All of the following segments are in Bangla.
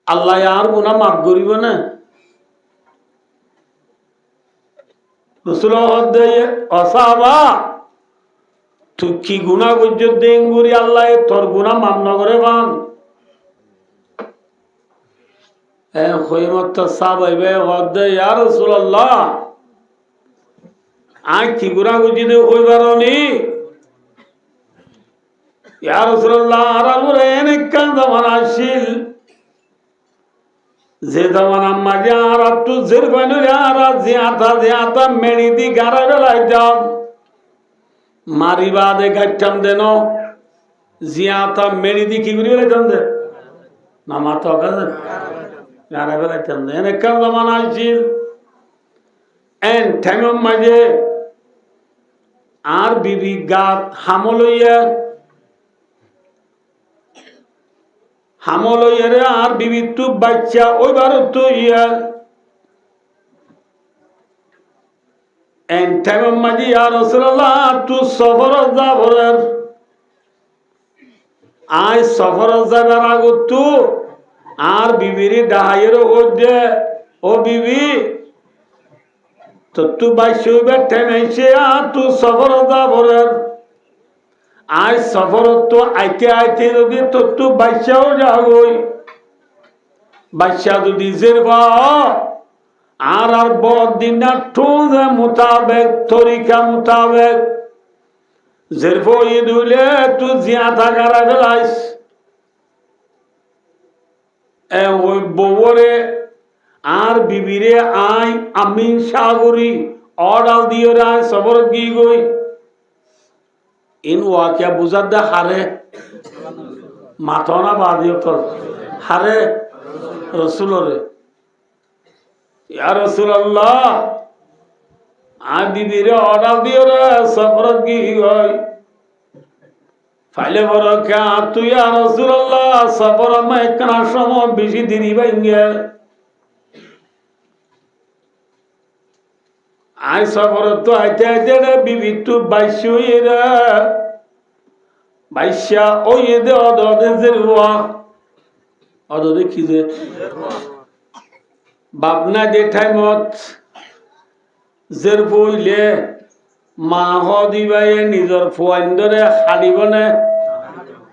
আল্লাহ আর গুনাহ মাফ করিব না। রাসূল হদ্দায়ে অসাবা তুই কি গুনাহ করছ দেন গুরি আল্লাহ তোর গুনাহ মাফ না করে বান এ খয়মত সাহাবায়ে হদ্দায়ে ইয়া রাসূলুল্লাহ আই কি গুনাহ করছি দে কইবারনি ইয়া রাসূলুল্লাহ আর আমরে অনেক কান জামানা আসিল যে জামানা মাঝে আর একটু জের বানুরে আর জিয়াতা মেড়ি দি গাড়া বেলাইতাম মারিবা দে গাইতাম দেন জিয়াতা মেড়ি দি কি করি বেলাইতাম দে না মাথা কাজে গাড়া বেলাইতাম দে অনেক কান জামানা আসিল এন টাইম মাঝে আর বিবি গাত হামল হইয়ারে আর বিবি তু বাচ্চা ওইবার তো ইয়ার এন টাইম মাঝে ইয়া রাসূলুল্লাহ তু সফর যাবরের আই সফর যাবার আগত তু আর বিবিরি ডাহাইয়ের ওদে ও বিবি তো তু বাচ্চা হইবার টাইম আইছে আর তু সফর যাবরের আজ সফর তো আইতে যদি তো বাচ্চাও যাবই বাচ্চা যদি জেরবা আর দিন না ঠোঁজে মোতাবেক তরিকা মোতাবেক জেরবো ইদুলে তু জিয়াতা গারা বেলাইস ওই বউরে আর বিবিরে আই আমিন সাগরি অর্ডার দিও রায় সবর কি গই ইন ওয়াকিয়া বুঝার দে হারে মাথনা বাদিও তোর হারে রসুলরে ইয়া রাসূলুল্লাহ আ বিবিরে অর্ডার দিও রে সফরত কি হয় ফাইলে বড় কা তুই ইয়া রাসূলুল্লাহ সফর মে একনা সময় বেশি দিনই বাইঙ্গে আই সফর তো আইতে রে বিবি তু বাইশুইরা বাইশা ওই দে অদে জেরওয়া অদে কি যে বাবনা দে টাইমত জেরবইলে মা হ দিবাই নিজর ফুয়াইন্দরে হাডিবনে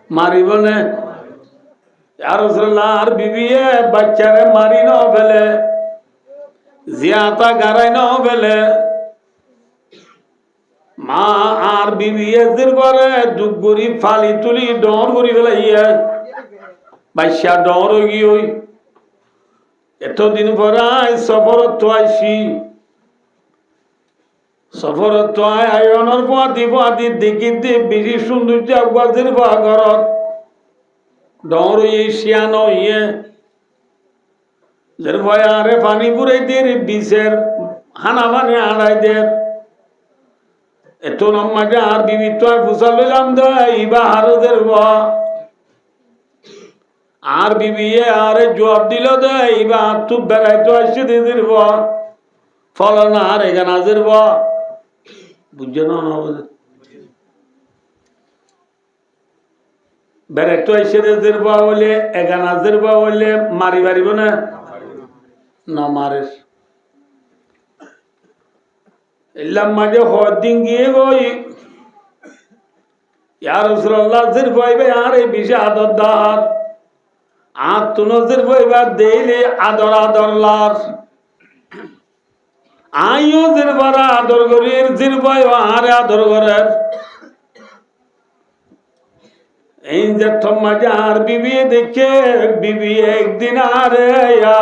মারিবনে ইয়া রাসূলুল্লাহ আর বিবিয়ে বাচ্চারে মারি ন ফেলে জিয়াতা গারাই ন ফেলে মা আর বিবি এদের পরে দুগুরি ফালি তুলি ডর করি ফেলাইয়া বাইশা ডর গিয়ে এতদিন পরে সফরত তো আইসি সফরত তো আয়নের পাতি দেখিতে বেশি সৌন্দর্য আগুয়াদের ঘরত ডর শিয়ান ইয়ে যের ভয় আরে পানি পুরাই দের বিষের হানা পানি আড়াই দের এত নম্মাকে আর বিবি তো আর ফুসাল লইলাম দেবা হারদের আর বিবি আরে জবাব দিল দেবা তু বেড়াই তো আসছে দিদির ফল না আর এখানে হাজির বুঝছে না বেড়াই তো আসছে দিদির বলে এখানে হাজির বলে মারি পারিব না না মারের এলাম মাঝে হদিন গিয়ে গই ইয়া রাসূলুল্লাহ জির ভাইবে আর এই বিষে আদর দার আর তুনো জির ভাইবা দেইলে আদর লার আইও জির বারা আদর করির জির ভাই আর আদর করের এই যে মাঝে আর বিবি দেখে বিবি একদিন আরে ইয়া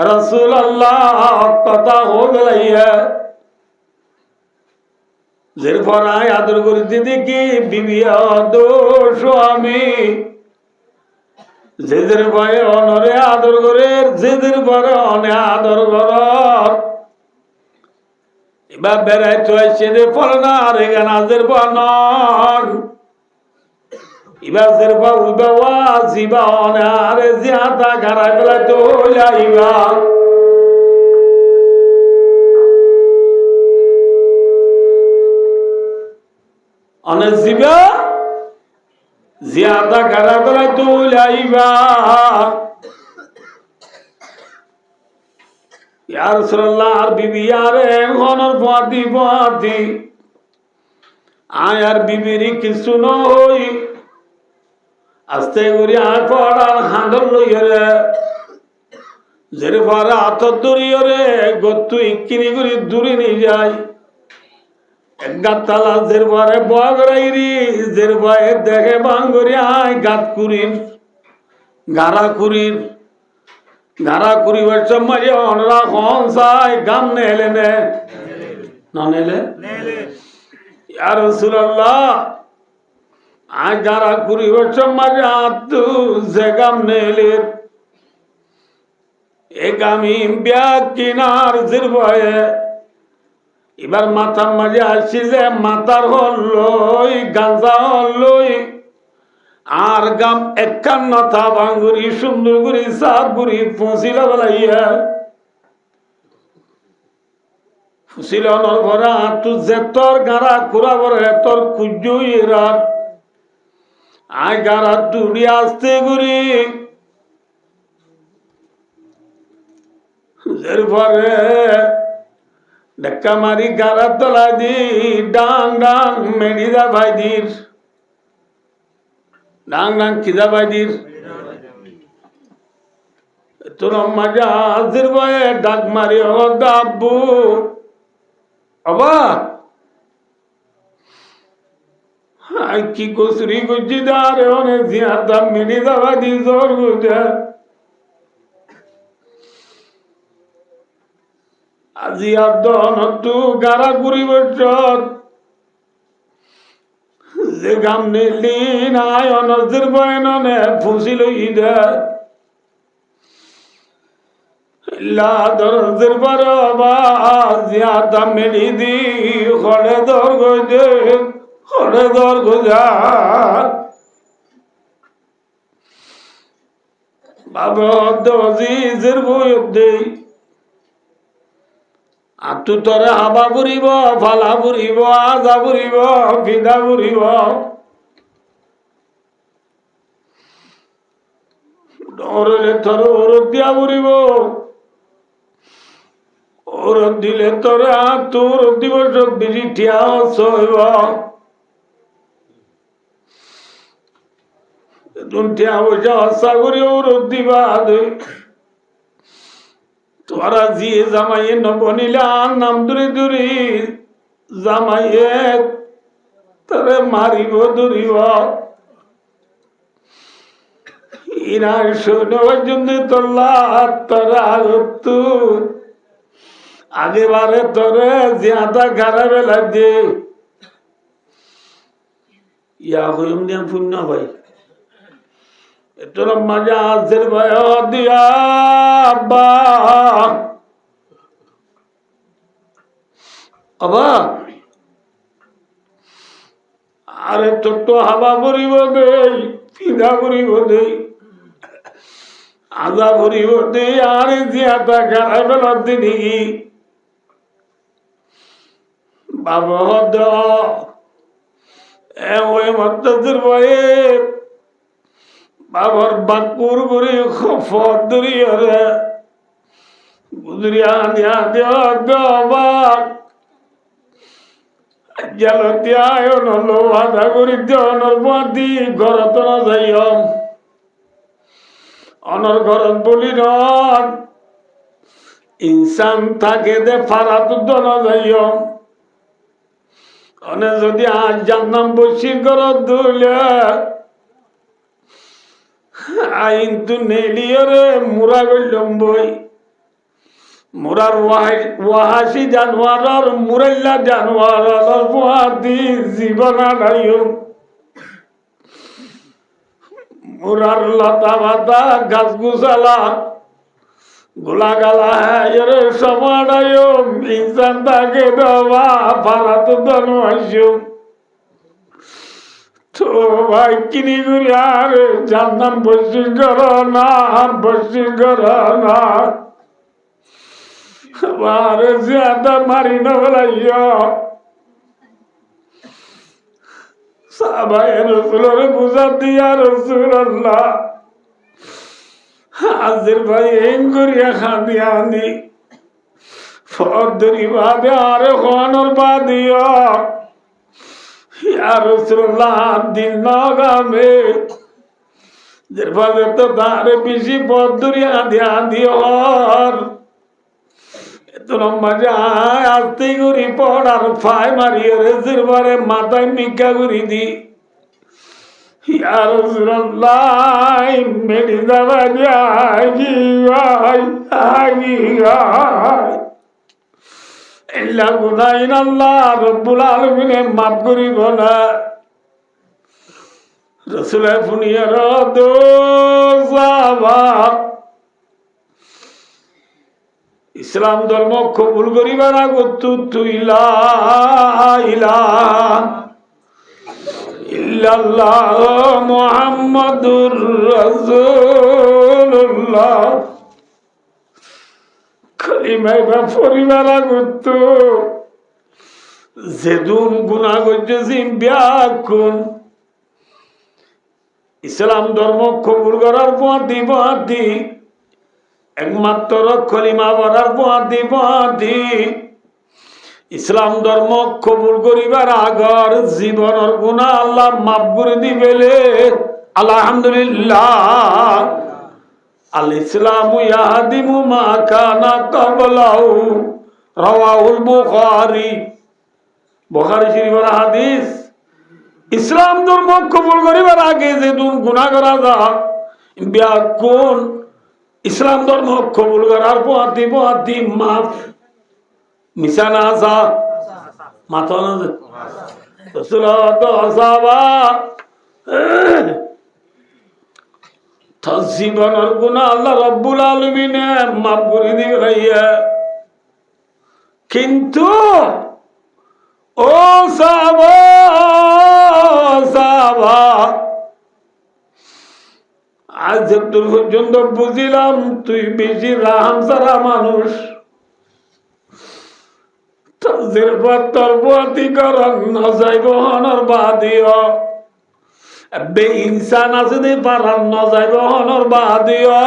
রাসূলুল্লাহ কথা হো গলাইয়া যের পরায় আদর করিতে দেখি বিবি দোষ আমি যেদের ভয়ে অনরে আদর করে যেদের পরে অনে আদর কর এবার বেড়াই তো আসছে রে পরে না রে গানাজের বনর এবার যের পর উইবা জিবা অনে আরে জিয়াতা গাড়াই বেলায় তো যাইবা অনেক জিবা জিয়াদা গাড়া বেলায় তো লাইবা ইয়া রাসূলুল্লাহ আর বিবি আরে হনর বাদি আয়ার বিবিরি কিছু নই আস্তে করে আয় পড়ার হাঁদর লইরে যের পরে আতর দরিয়রে গত্তু ইকিনি করে দূরে নিয়ে যায় একগাত তালা জের পরে বগরাইরি জের ভয়ে দেখে বাঙ্গরি আয় গাত কুরির গারা কুরির গারা কুরিবার সময় অনরা হনসায় গাম নেলে নে না নেলে ইয়া রাসূলুল্লাহ আয় গারা কুরিবার সময় আতু যে গাম নেলে এ গামি ব্যাগ কিনার জের ভয়ে এবার মাথার মাঝে আসছি যে মাথার হলই গাঁজা হলই আর গাম একখান মাথা ভাঙ্গুরি সুন্দর করে সাপ গুড়ি ফুঁসিল বেলাইয়া ফুসিল ভরা তু যে তোর গাড়া খুরা ভরে তোর কুজুই রাত আয় গাড়া দূরে আসতে গুড়ি এর পরে ধাক্কা মারি গাড়া তলা দি ডাং ডাং মেডিদা ভাইদির ডাং ডাং খিদা ভাইদির তোর মজা হাজির বয়ে ডাক মারি ও দাব্বু আবা হাই কি কসুরি গুজি দারে অনেক জিয়াদা মেডিদা ভাইদি জোর গুজা আজি আদন তু গারা গুড়ি বছর যে গাম নিলি নাই অনজির বয়ননে ফুসিল ইদা ইল্লা দরজির বরবা জিয়াদা মেলি দি খড়ে দর গজে খড়ে দর গজা বাবা দজি জির বয় দেই আতু তরে হাবা বুড়িব ফালা বুড়িব আজা বুড়িব ফিদা বুড়িব ডরলে তোর ওরদ দিয়া বুড়িব ওরদ দিলে তোরে আতুর দিবস বেশি ঠিয়া হইব ঠিয়া বসে হসা করি ওরদ দিবা তোরা জিয়ে জামাইয়ে নবনিলা নাম দূরে দূরে জামাইয়ে তোরে মারিব দূরিব ইরা শোনবার জন্য তোলা তোরা তু আগেবারে তোরে জিয়াদা খারাপ লাগছে ইয়া হইম দিয়া পুণ্য ভাই তোর মজা হাজির ভয় দিয়া আব্বা আবা আরে ছোট্ট হাবা ভরিব দেই ফিদা ভরিব দেই আজা ভরিব দেই আরে জিয়াটা খারাপ লাগছে নাকি বাবা হদ এ ওই মত্তাজির ভয়ে বাবার বাকুর করে খফর দরিয়ারে গুজরিয়া দিয়া দিয়া বাবা জালতিয়া নলো আধা করি অনর বাদি ঘরত না যাইও অনর ঘরত বলি ন ইনসান থাকে দে ফারাত না যাইও অনে যদি আজ জান্নাম বসি ঘরত দুলে আইন তু নেলিয়রে মুরা গইলম বই মুরার ওয়াহাসি জানোয়ার আর মুরাইলা জানোয়ার আর বুয়াদি জীবন আড়াইও মুরার লতা পাতা গাছ গুছালা গোলা গালা হ্যাঁ সব আড়াইও ইনসান তাকে দেওয়া ফারা তো দনু আসিও তো ভাই কিনি করি আর জান্নাম বসি কর না বসি কর না আরে জিয়াদা মারি না বলাইয়া সাহাবায়ে রাসূলের বুঝা দিয়া রাসূলুল্লাহ হাজির ভাই এন করিয়া খাদিয়া আনি ফদরি বাদে আর খনর বাদিয়া ইয়া রাসূলুল্লাহ দিন নাগামে যেভাবে তো তার বেশি ফদরি আদি হর এত লম্বা যায় আস্তে করি পড়ার ফাই মারিয়ে রে জিরবারে মাথায় মিকা করি দি ইয়া রাসূলুল্লাহ মেরি দাওয়া যায় ইল্লা গুনাইন আল্লাহ রব্বুল আলামিনে মাফ করিব না রাসূল ফুনিয়ার দোজাবা ইসলাম ধর্ম কবুল করিবার আগত তুই লা ইলাহা ইল্লাল্লাহ মুহাম্মাদুর রাসূলুল্লাহ কালিমা পরিবার আগত যেদুন গুনাহ করতেছি ব্যাকুন ইসলাম ধর্ম কবুল করার পথি একমাত্র কলিমা পড়ার পথি ইসলাম ধর্ম কবুল করিবার আগর জীবনের গুনাহ আল্লাহ মাফ করে দিবেলে আলহামদুলিল্লাহ আল ইসলামু ইয়াহদিমু মা কানা ক্বাবলাহু রাওয়াহুল বুখারী বুখারী শরীফের হাদিস ইসলাম ধর্ম কবুল করিবার আগে যে গুনাহ করা যায় ব্যাকুন ইসলাম ধর্ম কবুল করার পথি মাফ মিশানা আসা মাথা না রাসূল তো সাহাবা জীবনের গুনাহ আল্লাহ রাব্বুল আলামিন মাফ করে দিবেন কিন্তু ও সাহাবা আজ দূর পর্যন্ত বুঝিলাম তুই বেশি রাহাম সারা মানুষ ইনসান আছে পারান নজাইব হনর বাদিও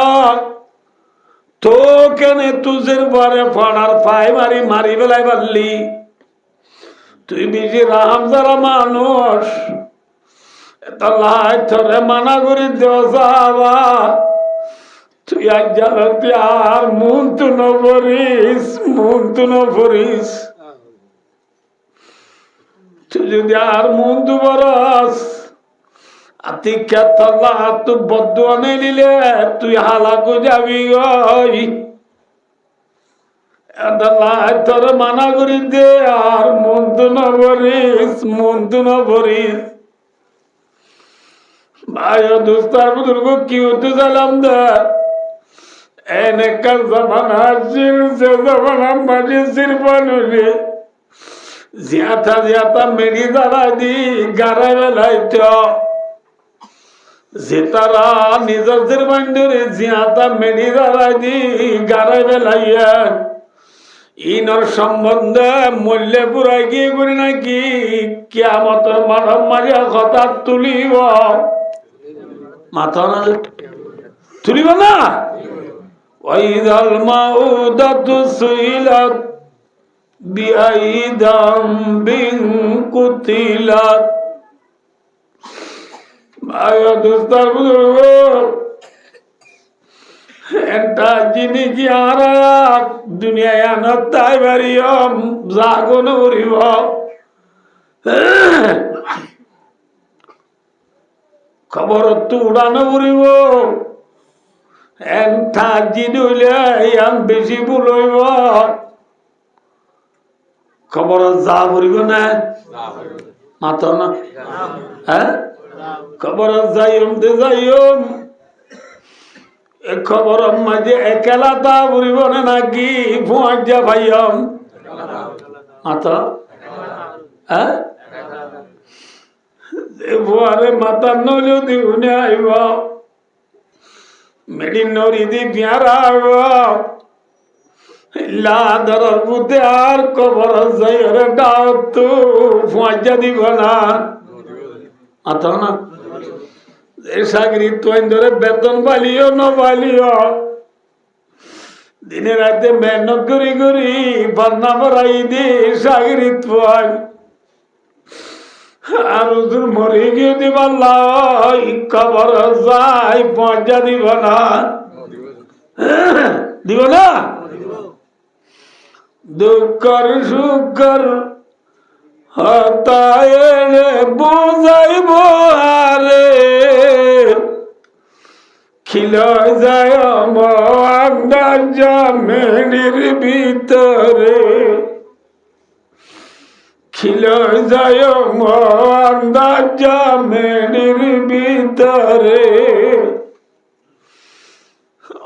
তো কেনে তুজের পরে ফড়ার পাই মারি বেলাই পারলি তুই বেশি রাহাম সারা মানুষ তোরে মানা করি দেওয়া তুই আজ জানতি আর মন তু নভরিস তুই যদি আর মন তু বরস আতিক্যাতল্লাহ তু বদুয়া নিলে তুই হালাকু যাবি তোরে মানা করি দে আর মন তু নভরিস ভাই দোস্তার বুজুর্গ কি হতে চাইলাম দে এনেকার জামানা আসছিল সে জামানা মাঝে সিরপানুরে জিয়াতা মেরি দাঁড়াই দি গাড়াই বেলাইত যে তারা নিজের সিরপানুরে জিয়াতা মেরি দাঁড়াই দি গাড়াই বেলাইয়া ইনর সম্বন্ধে মূল্যে পুরাই গিয়ে করি নাকি কিয়ামতের মানব মারিয়া কথা তুলিব মাথা না তুলিব না ওয়াইদাল মাউদাতু সুইলাত বিআইদাম বিন কুতিলাত ভাইয়া দোস্তার বুজুর্গ একটা জিনিস কি আর দুনিয়ায় আনত তাই বাড়িয়ম জাগন করিব খবর তো উড়ানো করিব এনটা জিনিলে বেশি ভুল হইব খবর যা করিব না মাত না হ্যাঁ খবর যাইম দে যাইম এ খবর মাঝে একেলা তা করিব না নাকি ফুয়াজা ভাইম মাত হ্যাঁ ভুয়ারে মাতা নইলেও দিগুনে আইব মেডি নরি দি বিয়ারা আইব লাদরার বুতে আর কবর যাইরে ডাও তো ফুয়াজা দিব না মাতা না এ সাগরি তো ধরে বেতন পালিও ন পালিও দিনে রাতে মেহনত করি করি বান্না বাড়াই দিয়ে সাগরিত পাই আর হুজুর মরে গিয়ে দিব কবর যাই পয়সা দিব না দিব না দুঃখর সুখর হতায় বুঝাইব আরে খিলয় যায় আমার জামের ভিতরে খিলয় যায় আমার জামের ভিতরে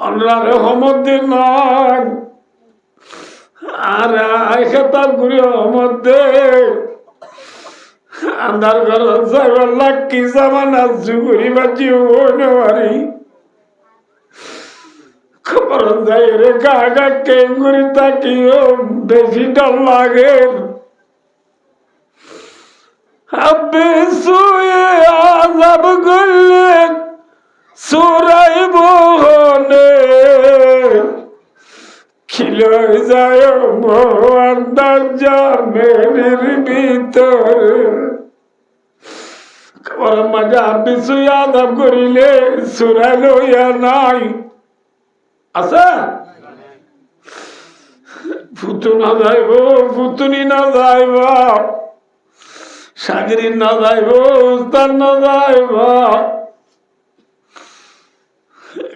আল্লাহ রহমতের নাম আর খেতাব করি মধ্যে আন্ধার ঘর যাইবার কি জামানা জুগুরি বাজি ওনারি খবর যাই রে গা গা কেঙ্গুরি তাকিও বেশি ডর লাগে আবে শুয়ে আজাব করলে সুরাইব হনে খিলয় যায় আন্দার জামের ভিতরে খবর মাঝে আবে শুয়ে আজাব করিলে সুরাইল ইয়া নাই আছে ফুতু না যাইব ফুতুনি না যাইব সাগরি না যাইব উস্তাদ না যাইব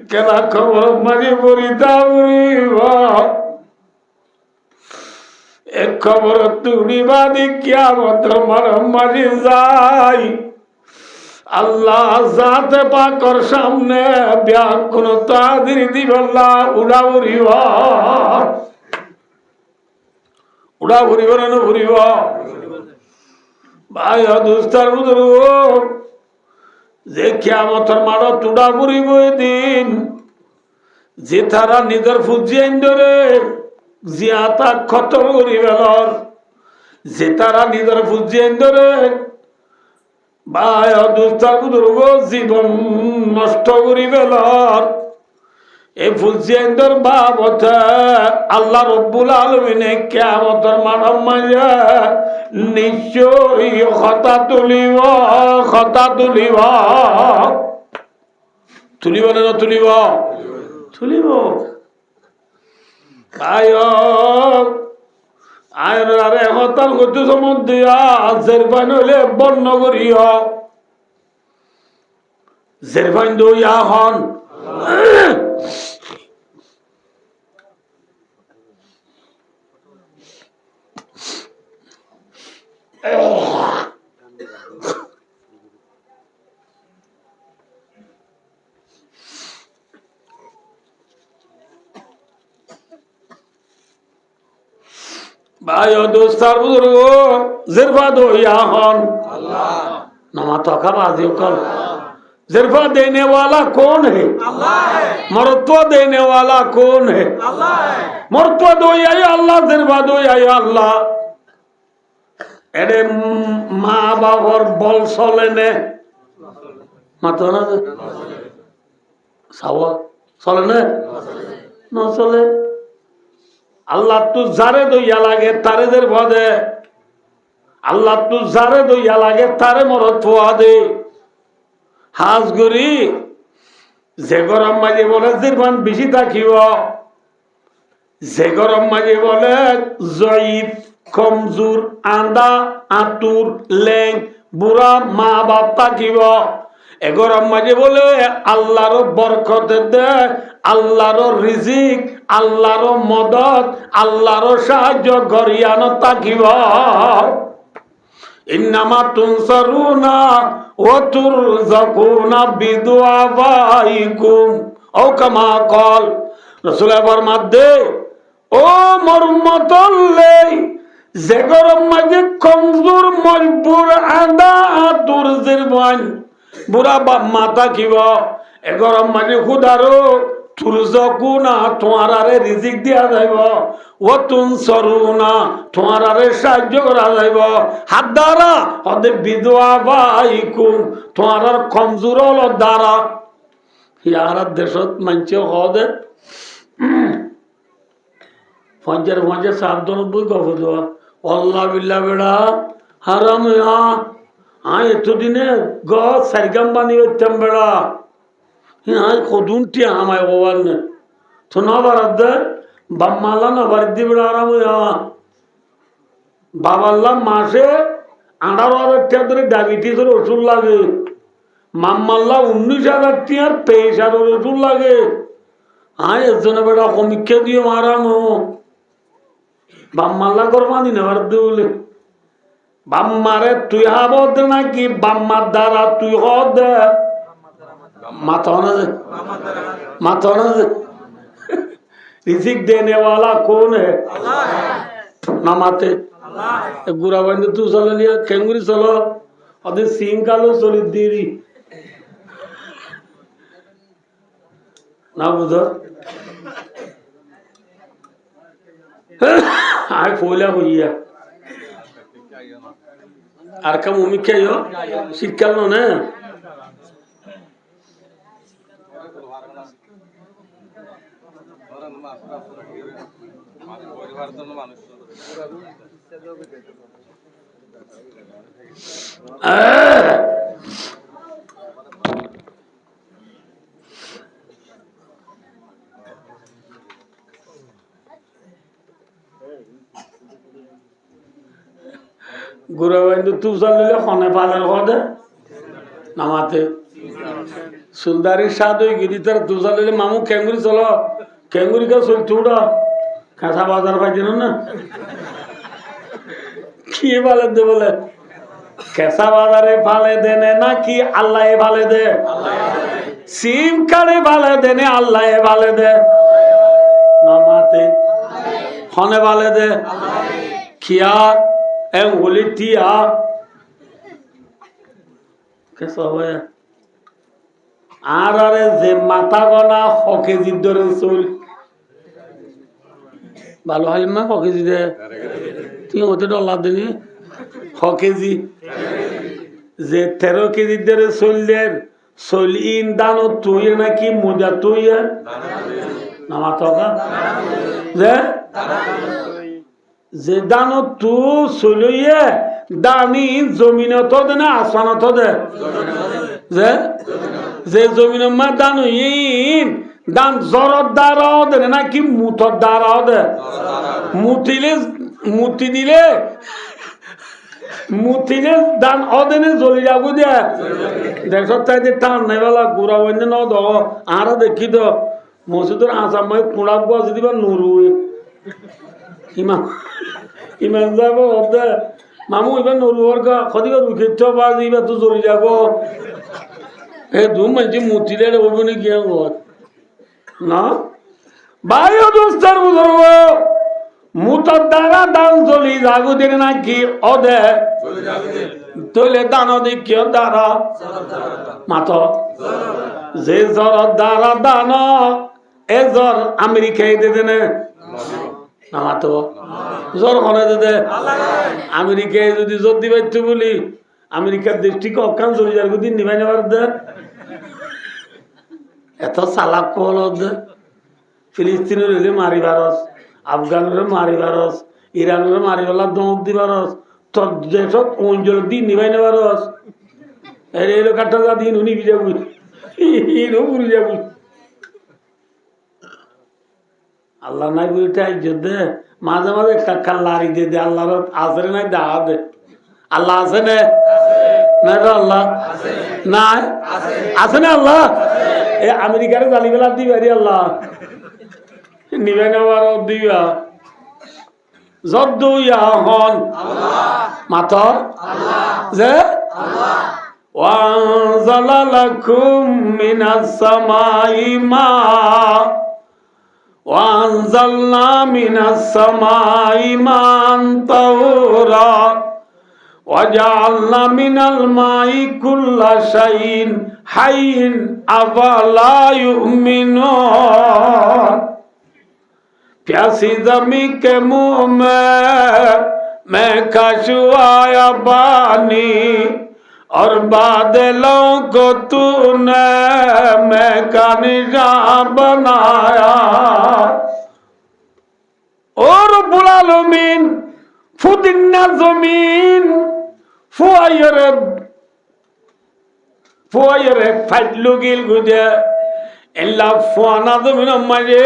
কেনা খবর মাঝে বরিতা বরিব এক খবর তুড়ি বাদি কিয়ামত মাঝে যাই আল্লাহ জাতে পাকর সামনে ব্যাকুল তাদের দিবল্লা উড়া উড়িব উড়া উড়িব না উড়িব ভাই দুস্তার বুধর যে কিয়ামতের মাড়ত উড়া উড়িব এদিন যে তারা নিজের ফুজিয়ে ধরে জিয়াতা খতম করিবেলর যে তারা নিজের ফুজিয়ে ধরে ভাই দুস্তার বুজুর্গ জীবন নষ্ট করি বেলার এই ফুলসিয়াইন্দর বাবতে আল্লাহ রব্বুল আলামিনে কিয়ামতের মাঠের মাঝে নিশ্চয়ই খতা তুলিব তুলিব না তুলিব তুলিব ভাই আরে হতাল করতে সমুদ্র জেরফাইন হইলে বন্য করিও জেরফাইন দইয়া হন भाई दोस्तार बुजुर्ग जिरफा दो याहन नमाता बाजी कल जिरफा देने वाला कौन है मरत्व देने वाला कौन है मरत्व दो या अल्लाह जिरफा दो या अल्लाह एडे माँ बाबर बल चले ने मातो ना सावा चले ने न चले আল্লাহ তু যারে দইয়া লাগে তারে দের ভদে আল্লাহ তু যারে দইয়া লাগে তারে মরত ফোয়া দে হাজগুড়ি যে গরম মাঝে বলে জিরবান বেশি থাকিব যে গরম মাঝে বলে জয়ীফ কমজোর আন্দা আতুর লেং বুড়া মা বাপ থাকিব এগরম মাঝে বলে আল্লাহর বরকত দে আল্লাহর রিজিক আল্লাহর মদত আল্লাহর সাহায্য গরিয়ানো থাকিব ইন্নামা তুনসারুনা ওয়া তুরযাকুনা বিদুআবাইকুম ও কামা কল রাসূল ফরমাদে ও মরমতল্লে যে গরম মাঝে কমজোর মজবুর আদা আতুর জিরবান বুড়া বাপ মাতা কিব এগরম মাঝে খুদারো তুরযাকুনা তোমারে রিজিক দিয়া যাইব ও তুনসারুনা তোমারে সাহায্য করা যাইব হাত দ্বারা হদে বিধবা বাইকুম তোমার কমজোর হল দ্বারা ইয়ার দেশত মানছে হদে পঞ্চাশ 790 গপ দেওয়া অল্লাহ বিল্লা বেড়া হারাম এতদিনে গ সাইগাম বানি বেতাম বেড়া কদুন টিয়া আমায় গোবার নে তো না বারাদ বাম্মাল্লা না বাড়ি বেড়া আরাম বাবাল্লা মাসে 18,000 টাকা ধরে ডায়াবেটিসের ওষুধ লাগে মাম্মাল্লা 19,000 টাকার প্রেশারের ওষুধ লাগে এর জন্য বেটা সমীক্ষা দিয়ে মারানো বাম্মাল্লা করবানি না বার বলে বাম্মারে তুই হাবদ নাকি বাম্মার দ্বারা তুই হদ মাথা না যে রিজিক देने वाला कौन है নামাতে গুড়া বান্ধে তুই চলে নিয়ে কেঙ্গুরি চলো ওদের সিং কালো চলি দিদি না বুঝো আয় ফইলা বইয়া আর কাম উমি খেয়ে শীতকাল না গুড়া বাইন্দু তু চালিলে খনে পালের কদে নামাতে সুলদারির স্বাদ হয়ে গিরি তার তু চালিলে মামু কেঙ্গুরি চলো কেঙ্গুরি কা চল তুড়া কাঁচা বাজার পাইছি না কি পালে দে বলে কেঁচা বাজারে ফালে দেনে নাকি আল্লাহ ভালে দে সিম কারে ভালে দেনে আল্লাহ ভালে দে নামাতে খনে ভালে দে খিয়া বলি টিয়া আর আরে যে মাথা গনা কেজি ধরে চল ভালো হালিমা কেজি দে তুই ওতে ডলার দিনি কেজি যে 13 কেজি ধরে চললেন চলিন দান তুই নাকি মোজা তুই না মাথা যে দান তু চলিয়ে দানি জমিন তো দে না আসমান তো দে যে জমিন মা দান দান জ্বরের দ্বারাও দে নাকি মুথর দ্বারাও দে মুতি দিলে দান অদেনে জ্বলি যাবো দে দেখ তাই টান নাই বেলা গুড়া বন্ধ ন দ আর দেখি তো মসজিদের আসাম কুড়া বসে দিবা নুরু ইমান যাব মামু এবার নরুয়ার গা খদিবা রুখেছ বাজ এবার তো জ্বলি যাব ধুম মানছি মুতিলে বলবো নি গিয়ে না বাইরে দোস্তার বুঝব মুতর দ্বারা দান জ্বলি যাগু দিন নাকি অদে তৈলে দান দেখিও দ্বারা মাত যে জ্বর দ্বারা দান এ জ্বর আমেরিকায় দে দেনে নামাতো জ্বর কনে দে আমেরিকায় যদি জ্বর দিবাইতো বলি আমেরিকার দেশটিকে অকান চলে যার দিন নিবাই নেবার দে এত চালাক কল দে ফিলিস্তিনের হইলে মারি ভারস আফগানের মারি ভারস ইরানের মারি বেলা দমক দি ভারস তোর যেসব অঞ্চল দিন নিবাই নেবারস এলো কাটা যা দিন উনি যাবি ইনো পুরি যাবি আল্লাহ নাই বুঝতে দে মাঝে মাঝে একটা লারি দিয়ে দে আল্লাহ আসরে নাই দেখা দে আল্লাহ আছে না নাই আল্লাহ নাই আছে না আল্লাহ এ আমেরিকার জালি বেলা দিবারি আল্লাহ নিবে নেবার দিবা যদ্দু হন মাথা যে ওয়ানজালা লাকুম মিনাস সামাই মা وأنزلنا من السماء ماء طهورا وجعلنا من الماء كل شيء حي أفلا يؤمنون प्यासी जमी के मुंह में मैं कशुआया पानी और बादलों को तूने मैं का निशान बनाया ओ ফুদিন্না জমিন ফুয়াইরে ফাইটলু গিল গুদে এল্লা ফুয়ানা জমিন মাঝে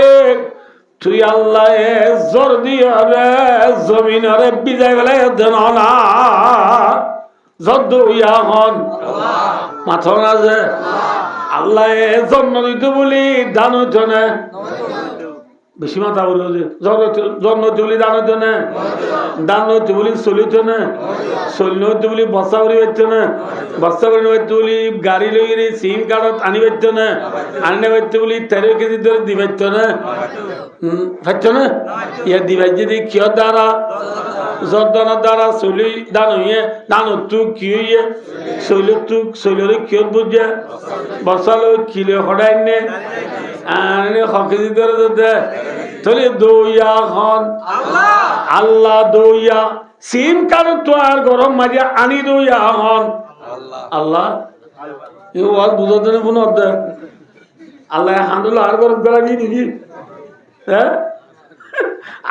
তুই আল্লাহ জোর দিয়া রে জমিন রে বিজয় গেলে দেন না যদ্দুইয়া হন মাথা না যে আল্লাহ জন্ম দিতে বলি দান হইতো না বেশি মাথা বলি জন্ম হইতে বলি দান হইতো না দান হইতে বলি চলিত না চলি হইতে বলি বস্তা করি পাইতো না বস্তা করি হইতে বলি গাড়ি লই সিম কার্ডত আনি পাইতো না আনি পাইতে বলি 13 কেজি ধরে দি পাইতো না পাইতো না ইয়া দিবাই যদি কিয় দ্বারা জর্দানের দ্বারা চলি দান হইয়ে দান তু কি হইয়ে চলি তু চলিরে কিয় বুঝে বসালো কিলে হড়াই নে আনি হকেজি ধরে দে তলে দইয়া হন আল্লাহ দইয়া সিম কার্ড তো আর গরম মাঝে আনি দইয়া হন আল্লাহ এই ওয়াজ বুঝাতে না পুনঃ দে আল্লাহ হাঁদুল আর গরম করা কি দেখি হ্যাঁ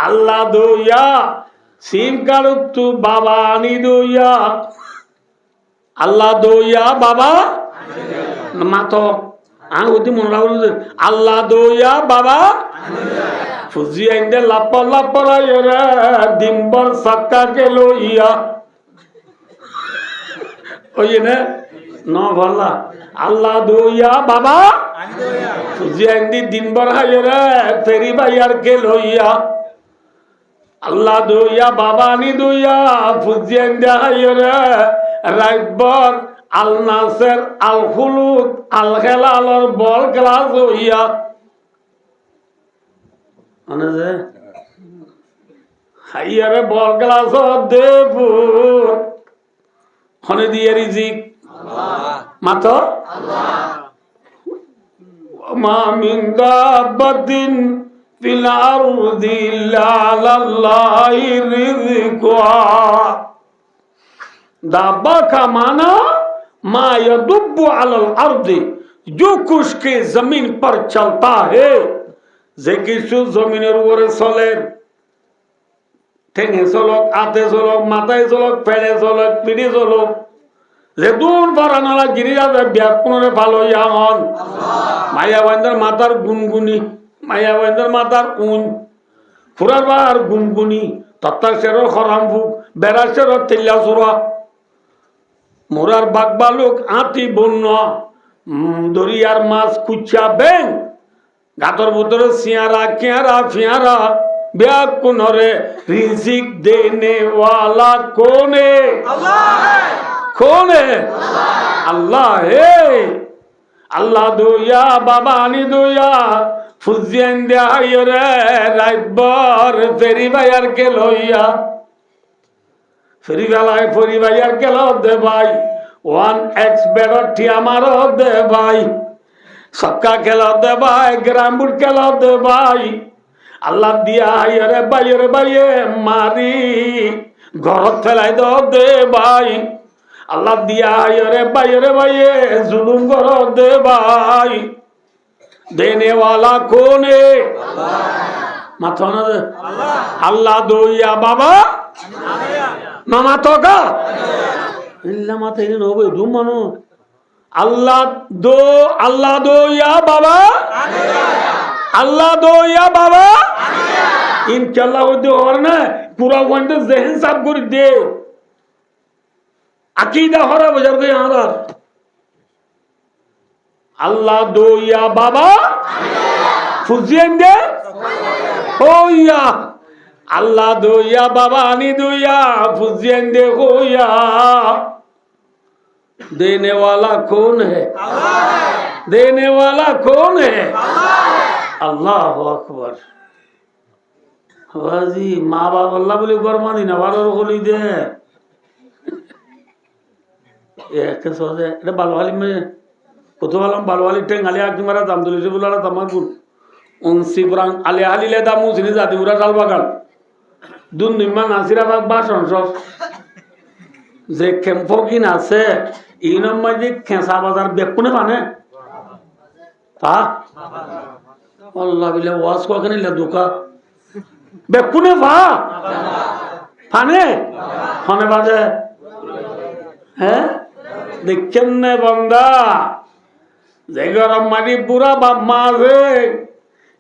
আল্লাহ দইয়া সিম কার্ড তু বাবা আনি দইয়া আল্লাহ দইয়া বাবা মাতো আমি ওটি মনে রাখবো যে আল্লাহ দইয়া বাবা ফুজি আইন্দে লাপ্পা লাপ্পা রে ডিম্বর সাক্কা গেল ইয়া ওই না ন ভাল্লা আল্লাহ দইয়া বাবা ফুজি আইন্দি দিনবর হাই রে ফেরি ভাইয়ার গেল ইয়া আল্লাহ দইয়া বাবা আনি দইয়া ফুজি আইন্দে হাই রে রাইতবর আল নাসের আল খুলুদ আল খেলালর বল ক্লাস হইয়া মানে যে হাইয়ারে বল ক্লাস দেবু হনে দিয়ে রিজিক মাতো মা মিন দাব্বাতিন ফিল আরদি ইল্লা আলাল্লাহি রিজকুহা दाबा का माना मा यदुब्बु अलल अर्दी जो कुछ के जमीन पर चलता है जे किछु जमीনের উপরে চলে ঠেঙে চলক আতে চলক মাথায় চলক পেড়ে চলক পিঠে চলক যে দূর বারানালা গিরিরা ব্যাকুণরে ভালো ইয়ামন মায়া বন্দর মাতার গুনগুনি মায়া বন্দর মাতার উন ফুরাবার গুনগুনি তত্তার সেরো খরামফুক বেড়ার সেরো তেল্লা সুরা মোরার বাগবালুক আতি বন্য দরিয়ার মাছ কুচ্চা ব্যাং গাতর ভিতরে সিয়ারা কেয়ারা ফিয়ারা ব্যাকুণরে রিজিক দেনে ওয়ালা কোনে কোনে আল্লাহ হে আল্লাহ দইয়া বাবা আনি দইয়া ফুজিয়ান দেয় রে রাইতবার ফেরি ভাইয়ার কে লইয়া ফেরি বেলায় ফেরি ভাইয়ার কে দে ভাই 1x বেড়টি আমার দে ভাই সক্কা খেলা দে ভাই গ্রামবুট খেলা দে ভাই আল্লাহ দিয়া রে বাইয়ে মারি ঘর ফেলাই দে ভাই আল্লাহ দিয়া রে বাইয়ে জুলুম কর দে ভাই देने वाला कौन है माथा ना दे अल्लाह दो या बाबा मामा तो का इल्ला माथे ने नो भाई धूम मानो अल्लाह दो या बाबा अल्लाह दो या बाबा इंशाल्लाह वो दो और ना पूरा वंडे ज़हन साफ कर दे अकीदा हो रहा बुजुर्ग यहाँ अल्लाह दो या बाबा फुजिएंगे हो या अल्लाह दो या बाबा आनी दो या फुजिएंगे हो या देने वाला कौन है देने वाला कौन है अल्लाह अकबर वाजी माँ बाप अल्लाह बोले गरमानी ना वालों को ली दे ये कैसे हो जाए इधर बालवाली में कुतुबालम बालवाली टेंग आलिया तुम्हारा दाम दुली से बुलाना तमाकुल उन सिब्रांग आलिया हाली ले दामू सिनी जाती बुरा साल बागल दुन निम्मा नासिरा बाग बाशन सोस जे केम्पोगी नासे इनम मजे कैसा बाजार बेकुने पाने ता अल्लाह बिल्ले वास को अकने ले दुका बेकुने पा ফানে ফনে বাজে হ্যাঁ দেখছেন না বন্দা যে গরম মারি বুড়া বাম্মা আছে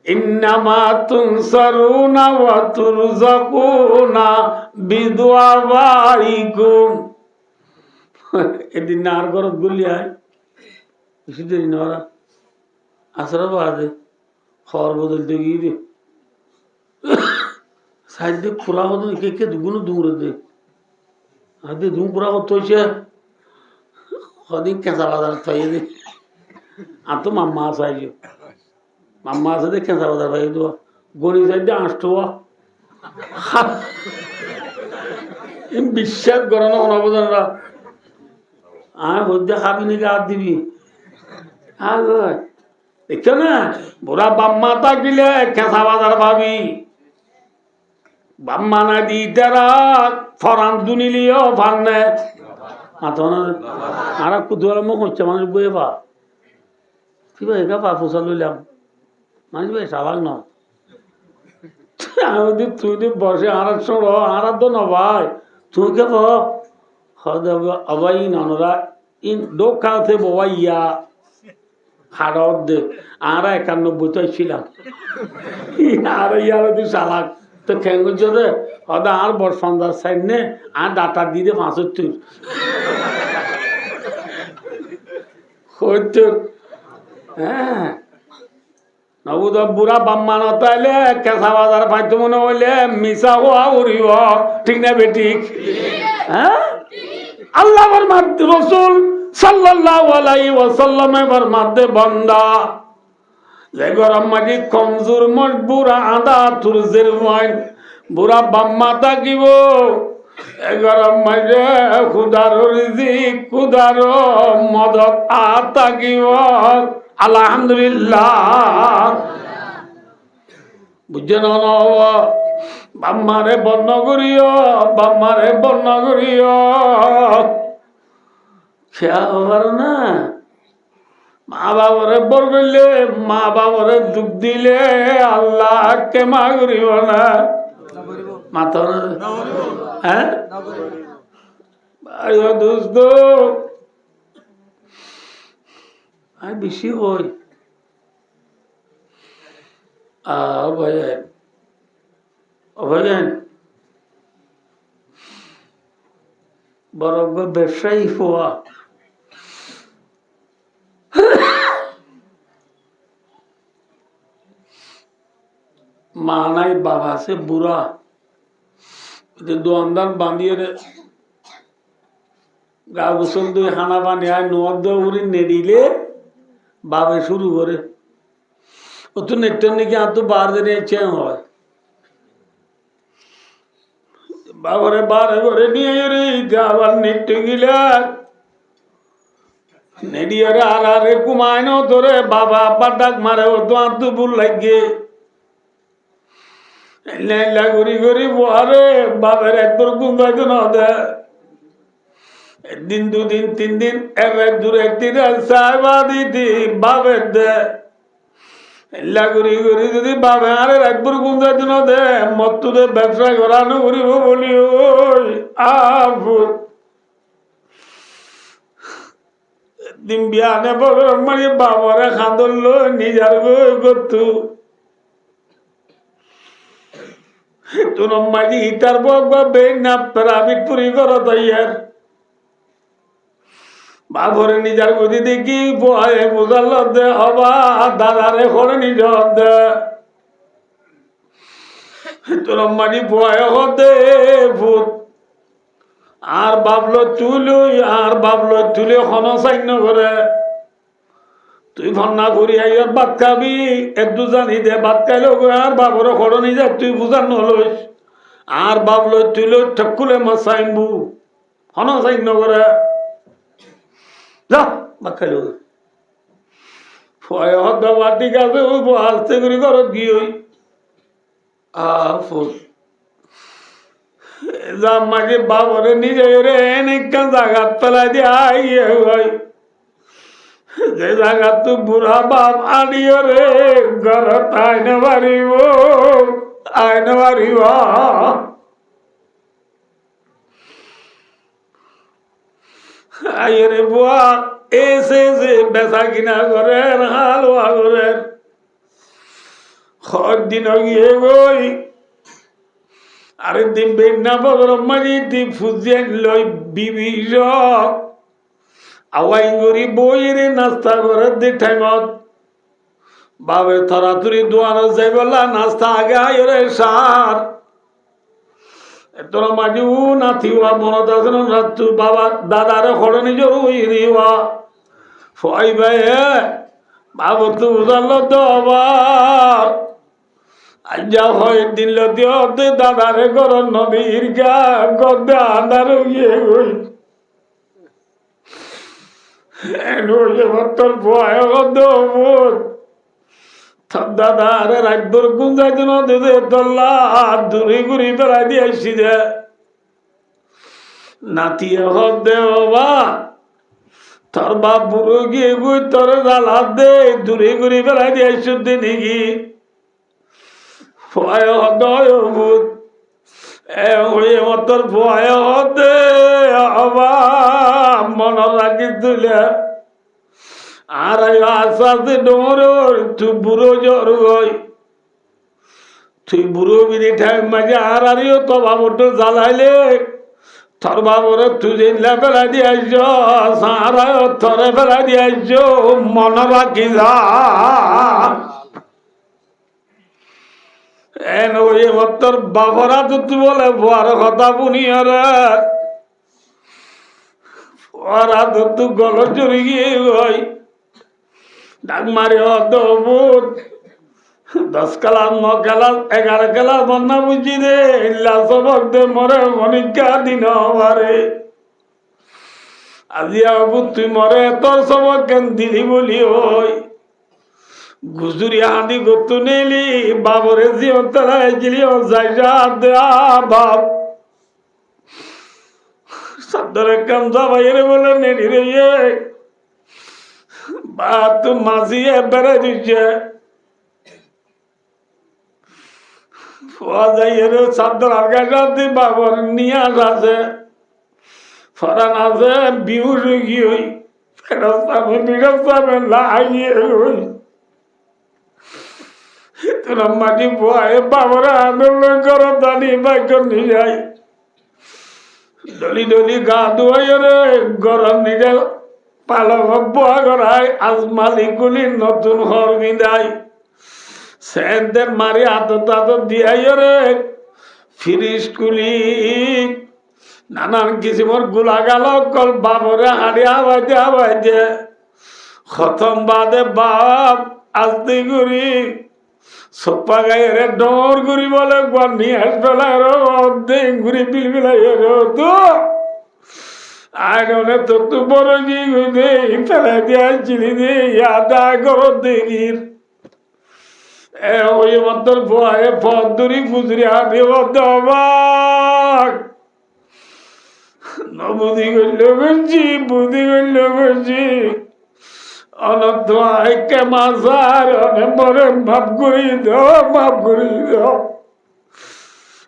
ইন্নামা তুনসারুনা ওয়া তুরযাকুনা বিদুআবাইকুম এদিন আর গরত গুলিয়ায় বেশি দেরি না ওরা আসরা বাদে খবর বদলতে গিয়ে রে সাইড দিয়ে পুরা হতো কে কে দুগুলো দূরে দে আদে ধুম পুরা হতো হয়েছে কদিন কেঁচা বাজার পাইয়ে দে আর তো মাম্মা আছে মাম্মা আছে দে কেঁচা বাজার পাইয়ে দেওয়া গণি সাইড দিয়ে আঁচটোয়া বিশ্বাস করে না অনাবদানরা আর হদ্যে খাবি নাকি আর দিবি আর দেখছো না বুড়া বাম্মা থাকিলে কেঁচা বাজার পাবি বাম্মা না দি তারা ফরান দুনিলিও ফান্নে মাথা না আর কুতুয়ার মুখ হচ্ছে মানুষ বয়ে পা কি ভাই একা পা পোষা লইলাম মানুষ ভাই স্বাভাবিক নয় আমি তুই বসে আর ছোড়ো আর তো ন ভাই তুই কে অবাই নরা ইন দোকানে বইয়া হাড় দে আর 91 তো ছিলাম আর ইয়ার তুই চালাক তো খেয়ে রে হদা আর বড় সন্ধ্যার সাইড নে আর ডাটা দিয়ে 75 70 হ্যাঁ নবুদ বুড়া বাম্মা নতাইলে কেঁচা বাজার পাইতো মনে হইলে মিশা হওয়া উড়িব ঠিক না বেঠিক হ্যাঁ আল্লাহ ফরমাতে রাসূল সাল্লাল্লাহু আলাইহি ওয়াসাল্লামে ফরমাতে বান্দা যে গরম মাটি কমজোর মজবুরা আদা তুরজের ওয়াইন বুড়া বাম্মা থাকিব এ গরম মাঝে খুদার রিজিক খুদার মদত আ থাকিব আলহামদুলিল্লাহ বুঝছেন বাম্মারে বর্ণ করিও বাম্মারে বর্ণ করিও খেয়াল না মা বাবারে বর করলে মা বাবারে দুঃখ দিলে আল্লাহ কেমা করিব না মাথা হ্যাঁ দোস্ত আর বেশি হয় অভয়ান বড় ব্যবসায়ী হওয়া মা নাই বাবা সে বুড়া দোয়ানদান বাঁধিয়ে গা গোসল দুই হানা বানিয়ে নোয়ার দৌড়ি নেড়িলে বাবে শুরু করে ও তো নেটটা নাকি আর তো বার দিনে ইচ্ছে হয় বাবারে বারে করে নিয়ে রে আবার নেটে গিলে নেড়িয়ে আর আরে কুমায় না তোরে বাবা আব্বার ডাক মারে ও তো আর তো ভুল লাগে ঘুরি ঘুরি বারে বাবার একবার গুঙ্গাইতো না দে একদিন দুদিন 3 দিন এক দূরে একদিন সাহেবা দিদি বাবের দে ঘুরি ঘুরি যদি বাবে আরে একবার গুঙ্গাইতো না দে মত্তুদে ব্যবসা করানো করিব বলি ওই আফুর দিন বিয়ানে বড় মানে বাবারে খাঁদল নিজার গই করতু তোর মাঝি ইটার বে না প্রাইভেট পুরি কর তৈয়ার বাবরে নিজার গদি দেখি বয়ে বুঝাল দে হবা দাদারে করে নিজ দে তোর মাঝি বয়ে হদে ভূত আর বাবলো তুলে হনসাইন্য করে তুই ভন্না করি আইয়ার ভাত খাবি একটু জানি দে ভাত খাইলেও আর বাবরে খড়নি যা তুই বুঝার নলইস আর বাবলো তুলে ঠকুলে মাসাইনবু হনসাইন্য করে যা ভাত খাইলেও ফয় হদ্দা বাটি কাছে আস্তে করে ঘরত গিয়ে মাঝে বাবরে নিজে রে এনেকা জাগাত পেলাই দিয়ে আইয়ে হয় যে জায়গা তো বুড়া বাপ আনিও রে ঘরত আইনে পারিব আইরে বুয়া এসে যে বেচা কিনা করেন হালুয়া করেন দিন গিয়ে গই আরেকদিন বেন্না বগর মাঝি দি ফুজিয়ে লই বিবির আওয়াই গরি বইরে নাস্তা করে দি টাইমত বাবে তরাতুরি দোয়ানো যাই বললা নাস্তা আগে আইরে সার তোরা মাঝি উ নাথিওয়া মনত আছে না তু বাবা দাদারে খড়ে নিজর উইরিওয়া ফয় ভাই বাবু তু বুঝাল তো আজ্জা হয় দিল দিতে দাদারে গর নদীর গা গদ্দে আন্দার গিয়ে গই তোর ভয় গদ্দ দাদারে রাজ্যর গুঞ্জাই দিন দিতে তোল্লা দূরে ঘুরি বেড়াই দিয়ে আসছি যে নাতিয়ে হদ দে বাবা তোর বাপ বুড়ো গিয়ে গুই তোর জ্বালা দে দূরে ঘুরি বেড়াই দিয়ে আসছ নাকি ভয় হদ ভূত তোর ভয় হদে বাবা মন রাখি তুলে আর আস্তে ডোর তুই বুড়ো জ্বর গই তুই বুড়ো বিধি ঠাই মাঝে আর আরিও তো বাবুটা জ্বালাইলে তোর বাবুরে তুই জিনলে ফেলা দিয়ে আসছ সারায় থরে ফেলা দিয়ে আসছ মন রাখি যা এন ওই তোর বাবরা তো তুই বলে বুয়ার কথা বুনিয়া রে ওরা তো তুই গল চুরি গিয়ে গই ডাক মারি অদ্ভুত 10 ক্লাস 9 ক্লাস 11 ক্লাস বন্যা বুঝি রে ইল্লা সবক দে মরে মনিকা দিন মারে আজি আবু তুই মরে তোর সবক কেন দিলি বলি ওই গুজুরি হাঁদি গতু নেলি বাবরে জিও তলায় গেলি ও যাইজা দেয়া বাপ সাদরে কাম যাবাইরে বলে নেলি রে বা তু মাঝিয়ে বেড়ে দিচ্ছে চাদর আগাতে বাবর নিয়াজ আছে ফরান আছে বিহুর গিয়ে ফেরস্তাবে বিরস্তাবে লাগিয়ে তোরা মাটি বয়ে বাবরা আন্দোলন করো দানি বাক্য নিয়ে যাই ডলি ডলি গা ধোয়াই রে গরম নিজে পালক বুয়া করায় আজ মালিকুলির নতুন ঘর বিদায় সেন্টের মারি আদত আদত দিয়াই রে ফিরিস কুলি নানান কিসিমর গুলা গাল কল বাবরে হাড়ি আবাইতে খতম বাদে বাপ আস্তে গুড়ি সোপা গায়ে রে ডর গুড়ি বলে গনি হাসপাতাল রে ঘুরি বিল বিলাই রে তো আইনে তো তু বড় গিয়ে দে ফেলে দিয়ে চিনি দে আদা করো দেখির ওই মতন ভয়ে পদুরি গুজরি হাতে অবাক নবুদি করল করছি বুদ্ধি করল করছি অনন্ত আইকে মাসার অনেক মরে মাপ করি মাপ করি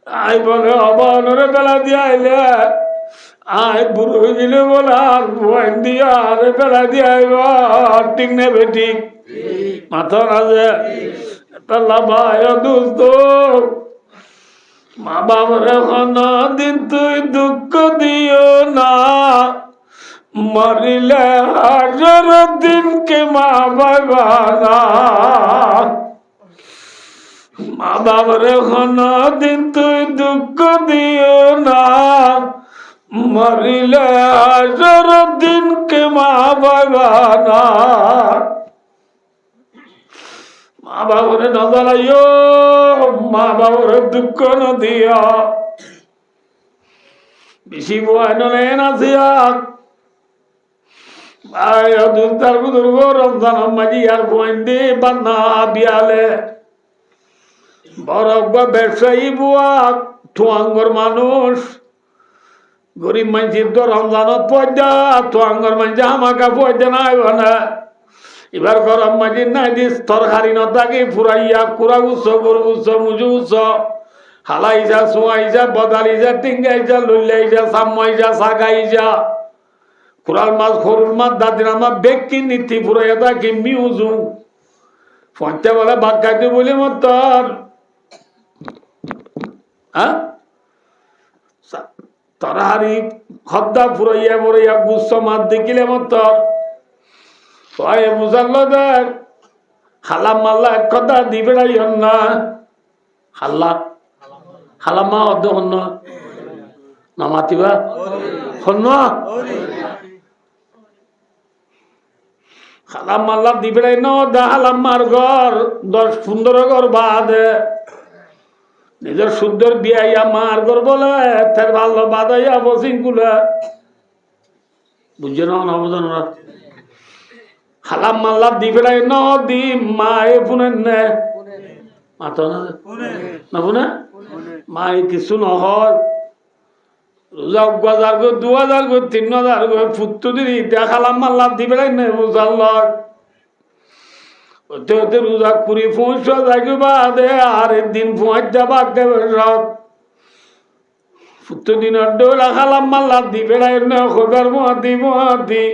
আই বলে অবানরে বেলা দিয়ে আইলে আয় বুড়ো হয়ে গেলে বলে আর বয়ান দিয়ে আরে বেলা দিয়ে আইব ঠিক নেবে ঠিক মাথা আছে ভাই দোস্ত মা বাবার দিন তুই দুঃখ দিও না মরিলে হাজার দিনকে মা বাবা না মা বাবার দিন তুই দুঃখ দিও না মরিলে হাজার দিনকে মা বাবা না মা বাবরে নজলাইও মা বাবরে দুঃখ নদিয়া বেশি বয় নলে নাচিয়া ভাই দুর্গার বুদুর্গ রমজান মাঝি আর বইন দে বান্না বিয়ালে বড় ব্যবসায়ী বুয়া থুয়াঙ্গর মানুষ গরিব মানুষের তো রমজানত পয়দা থুয়াঙ্গর মানুষ আমাকে পয়দা নাই না এবার গরম মাঝে নাই দিস তরকারি নতাকে ফুরাইয়া কুড়া উৎস গরু উৎস মুজু উৎস হালাইজা সোয়াইজা বদালিজা টিঙ্গাইজা লুল্লাইজা সাম্মাইজা সাগাইজা কোরাল মাছ খরুল মাছ দাদির আমার বেগকি নীতি ফুরাইয়া থাকি মিউজু ফোনটা বলে বাক্যাকে বলি মত তোর হ্যাঁ তরহারি হদ্দা ফুরাইয়া ফুরাইয়া গুচ্ছ মাছ দেখিলে মত তোর বুঝালো দেখ হালাম মাল্লা এক কথা দিবে না হাল্লা হালামা অর্ধ হন্য নামাতিবা হন্য হালাম মাল্লা দিবে ন দা হালাম মার ঘর 10-15 ঘর বাদে নিজের শুদ্ধর বিয়াইয়া মার ঘর বলে ফের ভালো বাদাইয়া বসিং গুলা বুঝছে না বুঝেন না হালাম মাল্লা দিবে ন দি মায়ে পুনের নে মাতো না বুনে মায়ে কিছু নহয় রোজা 1000 গো 2000 গো 3000 গো ফুটতো দিদি দেখালাম মাল্লা দিবে না বুঝাল ওতে ওতে রোজা করি 500 যাইগো বাদে আর দিন 5 যাবা রাত ফুটতো দিন ডোলা খালাম মাল্লা দিবে না খবর মহাদি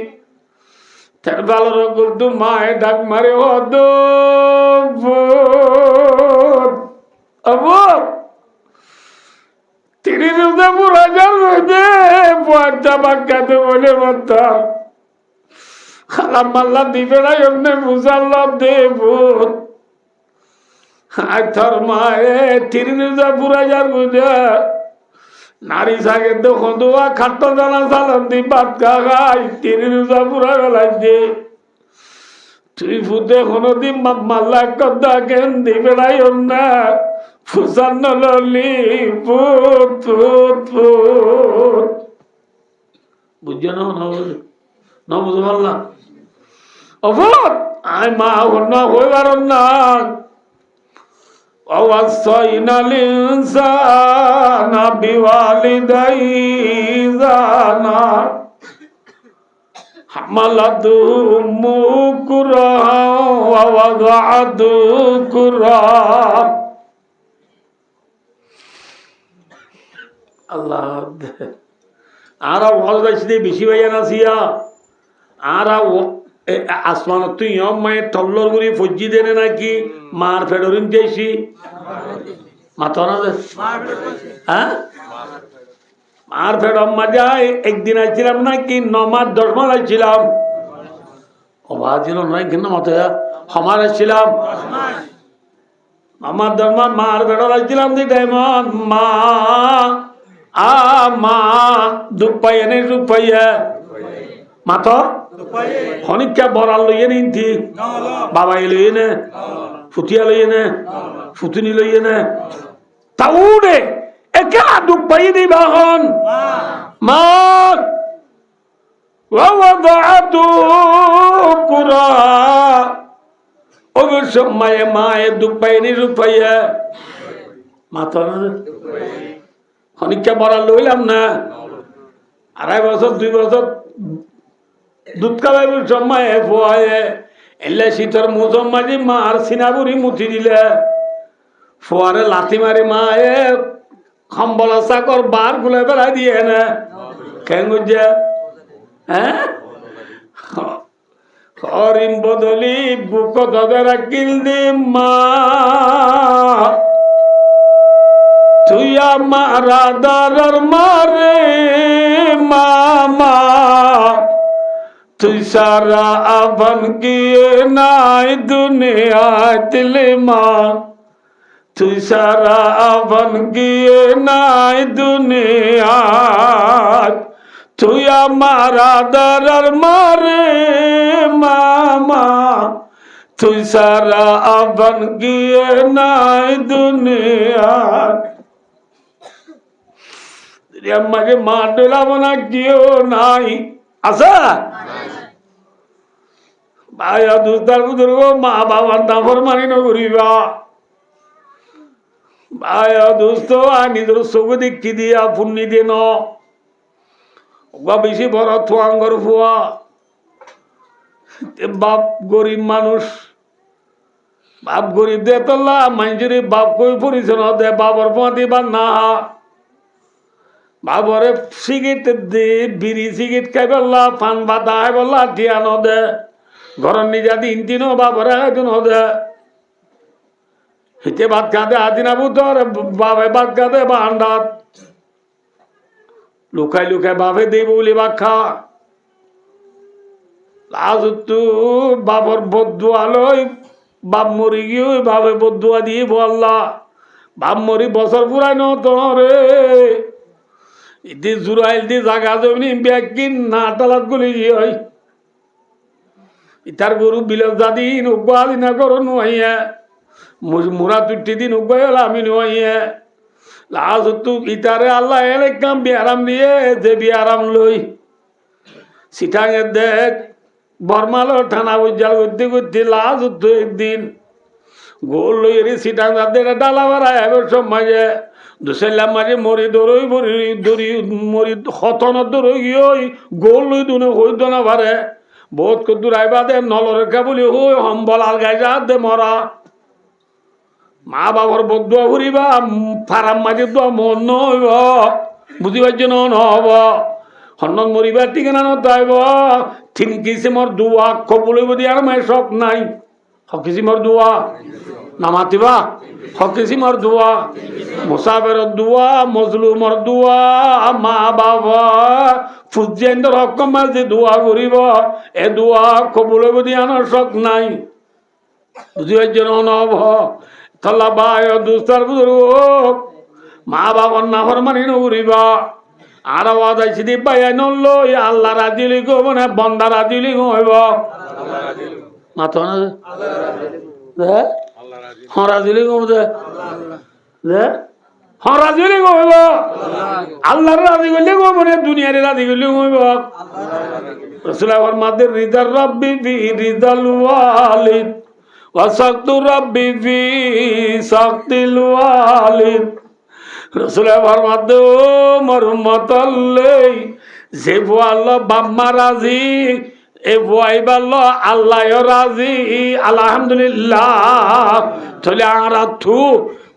তার ভালো করতো মায়ে ডাক মারে ও দো তিনি রোজা পুরা যাবে পয়সা বাক্যাতে বলে বলতাম খালাম মাল্লা দিবে না এমনি বুঝাল্লাম দেব তোর মায়ে তিনি রোজা পুরা যার বুঝা নারী সাগে তো খন্দুয়া খাট্ট জানা চালান দি ভাত খাই তিনি রোজা পুরা বেলাই দে তুই ফুটে কোনোদিন মাল্লা কথা কেন দিবে নাই না ফুসান্ন ললি পুত পুত পুত বুঝছো না বুঝতে পারলাম অভূত আয় মা হন্য হয়ে পারন না ووصينا الإنسان بوالديه إحسانا حملته أمه كرها ووضعته كرها الله আরা ওয়াজ গাইছে বেশি ভাইয়া নাসিয়া আরা আসমান তুই মায়ের টল্লর গুলি ফজ্জি দেনে নাকি মার ফেডরিন দিয়েছি মাথা না হ্যাঁ মার ফেড যায় একদিন আইছিলাম নাকি 9 মাস 10 মাস আইছিলাম অবাক ছিল নয় কিন্তু মতো আমার আসছিলাম আমার 10 মাস মার ফেডর আইছিলাম দি টাইমন মা মা দুঃখ পাইয়া নেই দুঃখ পাইয়া মাথা খনিকা বরাল লইয়ে নিন্তি বাবাই লইয়ে নে ফুটিয়া লইয়ে নে ফুতুনি লইয়ে নে তাউরে একা দুঃখ পাই দিবা হন মা ওয়াদাতু কুরা অবশ্য মায়ে মায়ে দুঃখ পাইনি রূপ পাইয়া মাথা খনিকা বরাল লইলাম না 2.5 বছর 2 বছর দুধ খাওয়াইবার সময় ফোয়ায়ে এলে শীতর মৌসুম মাঝি মার সিনাবুরি মুঠি দিলে ফোয়ারে লাথি মারি মায়ে খম্বলা চাকর বার গুলে বেড়াই দিয়ে না কেন বুঝছে হ্যাঁ হরিম বদলি বুক ধরে রাখিল দি মা তুই আমার আদরের মারে মামা তুই সারা আবন গিয়ে নাই দুনিয়া দিলে মা তুই সারা আবন গিয়ে নাই দুনিয়া তুই আমার আদরের মারে মামা তুই সারা আবন গিয়ে নাই দুনিয়া আমাকে মা ডোলাবো না কেউ নাই আচ্ছা ভাইয়া দুস্তার বুজুর্গ মা বাবার দাফর মানি নগরিবা ভাইয়া দুস্ত নিজের চোখ দেখি দিয়া পুণ্যি দেন বেশি বড় থোয়াঙ্গর ফুয়া বাপ গরিব মানুষ বাপ গরিব দে তোলা মানুষের বাপ কই পরিচয় দে বাবার ফুয়া দিবা না বাবরে সিগারেট দে বিড়ি সিগারেট খাই বললা পান বাতা হয় বললা টিয়া ন দে ঘরের নিজা দিন দিনও বাবরে হয়তো ন দে হিতে ভাত খাতে আদিনা বুতর বাবে ভাত খাতে বা আন্ডাত লুকাই লুকাই বাপে দেই বলি বা খা লাজতু বাবর বদুয়া লই বাপ মরি গিয়ে বাপে বদুয়া দিয়ে বললা বাপ মরি বছর পুরাই ন তোরে ইতি জুরাইল দি জাগা জমি ব্যাগিন না তালাত গুলি হয় ইতার গরু বিলত যাদিন উগ্বা দিনা করো নুয়াইয়া মুরা তুটি দিন উগ্বাই হল আমি নুয়াইয়া লাজতু ইতারে আল্লাহ এলে কাম বিয়ারাম দিয়ে যে বিয়ারাম লই সিটাঙে দেখ বর্মালো থানা উজ্জাল করতে করতে লাজতু একদিন গোল লই রে সিটাং যাদের ডালা বাড়ায় এবার সব মাঝে দুসেল্লাম মাঝে মরি দরই দরি মরি হতন দরই গিয়ে গোল লই দুনে হইত না পারে বহুত কদ্দুর আইবা দে নলরেখা বলি হই হম্বল আল গাই যা দে মরা মা বাবার বদুয়া ফুরিবা ফারাম মাঝে দোয়া মন নইব বুঝিবার জন্য নহব হন্নত মরিবার ঠিকানা নতাইব ঠিক কিসিমর দুয়া কবুল হইব দিয়ে আর মায়ের শখ নাই হক কিসিমর দুয়া নামাতিবা হক কিসিমর দুয়া মুসাফের দুয়া মজলুমর দুয়া মা বাবা ফুজেন্দ্র হকম মাঝে দোয়া করিব এ দোয়া কবুল হইব দিয়ে আনার শখ নাই বুঝিবার জন্য নহব তল্লা বায় দুস্তার বুজুর্গ মা বাবার নাফর মানি নগরিবা আর আওয়াজ আইসি দি বাইয়া নল্লো আল্লাহ রাজিলি গো মানে বন্দা রাজিলি গো হইব মাথা না দে হ্যাঁ রাজিলি গো দে হ্যাঁ রাজিলি গো হইব আল্লাহর রাজি করলে গো মানে দুনিয়ারে রাজি করলে হইব রাসূলুল্লাহ ফরমাতেন রিদার রাব্বি ফি রিদাল ওয়ালিদ ওয়াসাকতু রাব্বি ফি সাকতিল ওয়ালিদ রাসূলুল্লাহ ফরমাতে ও মরহমাতাল্লাহ যে আল্লাহ বাম্মা রাজি এ বইবাল্লাহ আল্লাহ রাজি আলহামদুলিল্লাহ তাহলে আরা থু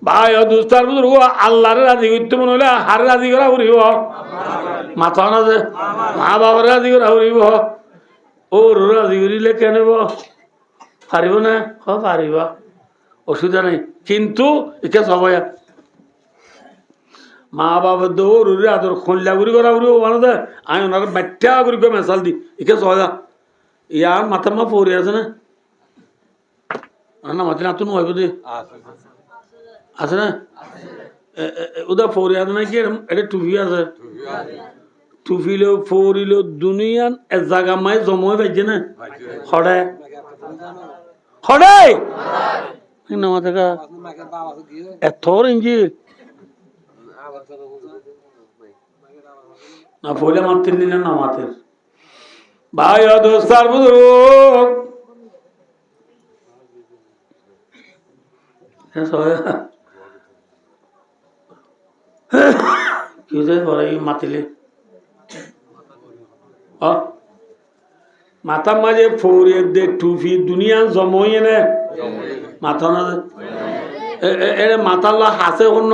ভাই দুস্তার বুজুর্গ আল্লাহর রাজি করতে মনে হলে হার রাজি করা উড়িব মাথা না যে মা বাবার রাজি করা উড়িব ওর রাজি করিলে কেনব পারিব না পারিব অসুবিধা নেই কিন্তু একে সবাই মা বাবা দৌড় আদর খোলা গুড়ি করা উড়ি মানে দে আমি ওনার বাচ্চা গুড়ি করে মেসাল দি একে সহজা ইয়ার মাথার মা পড়ে আছে না না মাথা নাতুন হইব দে আছে না ওদা পড়ে আছে নাকি এটা টুপি আছে টুপিলেও পড়িলেও দুনিয়ান এক জায়গা মায় জময় পাইছে না হরে হরে না মাথা এত ইঞ্জি না পড়লে মারতেন দিন না মাতের ভাই দোস্তার বুজুর্গ কি মাতিলে মাথার মাঝে ফৌরিয়ে দে টুপি দুনিয়া জমই নে মাথা না এ মাথার হাসে কোন